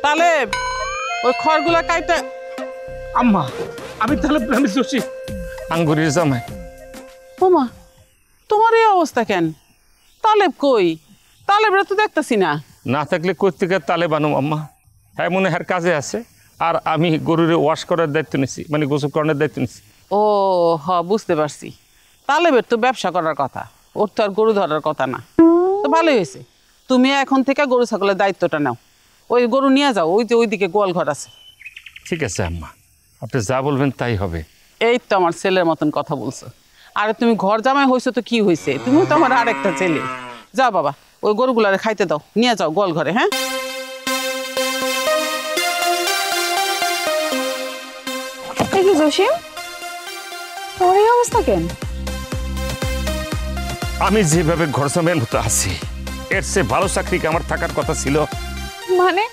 তাহলে ওই খড়গুলা কাইটা। আম্মা আমি তাহলে আমি দোষী। আঙ্গুরের জামাই। ওমা, তোমার এই অবস্থা কেন? তালেব কই? তালেবরা তো দেখতেছি না। না থাকলে কোথেকে তালেব আনুম আম্মা? হ্যাঁ মনে হয় কাজে আছে। আর আমি গরুরে ওয়াশ করার দায়িত্ব নিছি, মানে গোসল করানোর দায়িত্ব নিছি। ও হ, বুঝতে পারছি। তালেবের তো ব্যবসা করার কথা, ওর তো আর গরু ধরার কথা না। তো ভালোই হয়েছে, তুমি এখন থেকে গরু ছাগলের দায়িত্বটা নাও। ওই গরু নিয়ে যাও, ওই যে ওইদিকে গোয়াল ঘর আছে। ঠিক আছে আম্মা, আপনি যা বলবেন তাই হবে। এই তো আমার ছেলের মতন কথা বলছো। আরে তুমি ঘর জামাই হয়েছো তো কি হয়েছে, তুমিও তো আমার আর একটা ছেলে। যাও বাবা, ওই গরুগুলারে খাইতে দাও, নিয়ে যাও গোয়াল ঘরে। হ্যাঁ কি জসিম, তোর এই অবস্থা কেন? আমি যেভাবে ঘর জামাইয়ের মতো আছি, এর চেয়ে ভালো চাকরি কি আমার থাকার কথা ছিল? মানে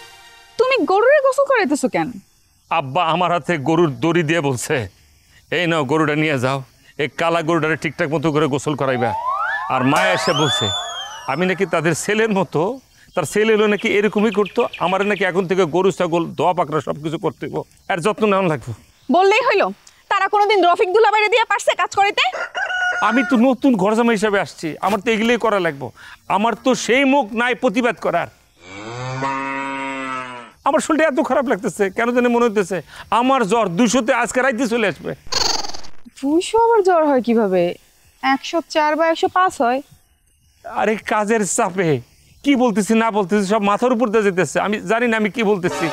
তুমি গরুরে গোসল করাইতেছো কেন? আব্বা আমার হাতে গরুর দড়ি দিয়ে বলছে, এই নাও গরুটা নিয়ে যাও, এই কালা গরুটারে ঠিকঠাক মতো করে গোসল করাইবা। আর মায়া এসে বলছে আমি নাকি তাদের ছেলের মতো, তার ছেলেগুলো নাকি এরকমই করতো, আমার নাকি এখন থেকে গরু ছাগল দোয়া পাকড়া সব কিছু করতে হইব, আর যত্ন নেওয়া লাগবো। বললেই হইলো, তারা কোনোদিন রফিক দুলাবাইরে দিয়ে পারছে কাজ করিতে? আমি তো নতুন ঘর জামাই হিসাবে আসছি, আমার তো এগুলোই করা লাগবো। আমার তো সেই মুখ নাই প্রতিবাদ করার। আমার শরীরটা এত খারাপ লাগতেছে, কেন জানি মনে হইতেছে আমার জ্বর 200-তে আজকে রাইতে চলে আসবে। 200 আবার জ্বর হয় কিভাবে? 104 বা 105 হয়। আরে কাজের চাপে কি বলতেছি না বলতেছি সব মাথার উপর দিয়ে যেতেছে, আমি জানি না আমি কি বলতেছি।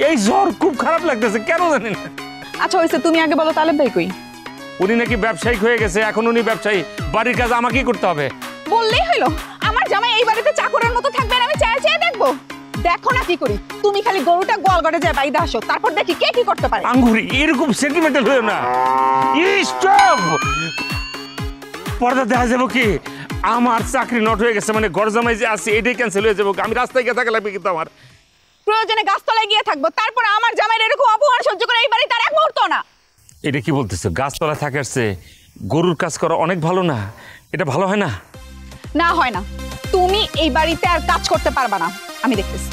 এই জ্বর খুব খারাপ লাগতেছে, কেন জানি না। আচ্ছা হইছে, তুমি আগে বলো তালেব ভাই কই? উনি নাকি ব্যবসায়িক হয়ে গেছে, এখন উনি ব্যবসায়ী, বাড়ির কাজ আমাকেই করতে হবে। বললেই হইলো, আমার জামাই এই বাড়িতে চাকরের মতো থাকবে আর আমি চেয়ে চেয়ে দেখবো? দেখো না কি করি, তুমি খালি গরুটা গোয়ালঘরে যায় বাইদা আসো, তারপর দেখি কে কি করতে পারে। আঙ্গুরি এরকম সেন্টিমেন্টাল হয়েও না। স্টপ, পর্দা দেখা যাবো কি আমার চাকরি নট হয়ে গেছে, মানে ঘর জামাই যে আছে এটাই ক্যান্সেল হয়ে যাবো, আমি রাস্তায় গিয়ে থাকা লাগবে কিন্তু আমার। প্রয়োজনে গাছতলায় গিয়ে থাকবো, তারপর আমার জামাইয়ের এরকম অপমান সহ্য করে এই বাড়িতে আর এক মুহূর্ত না। এটা কি বলতেছো? গাছতলা থাকার চেয়ে গরুর কাজ করা অনেক ভালো না? এটা ভালো হয় না? না হয় না, তুমি এই বাড়িতে আর কাজ করতে পারবা না, আমি দেখতেছি।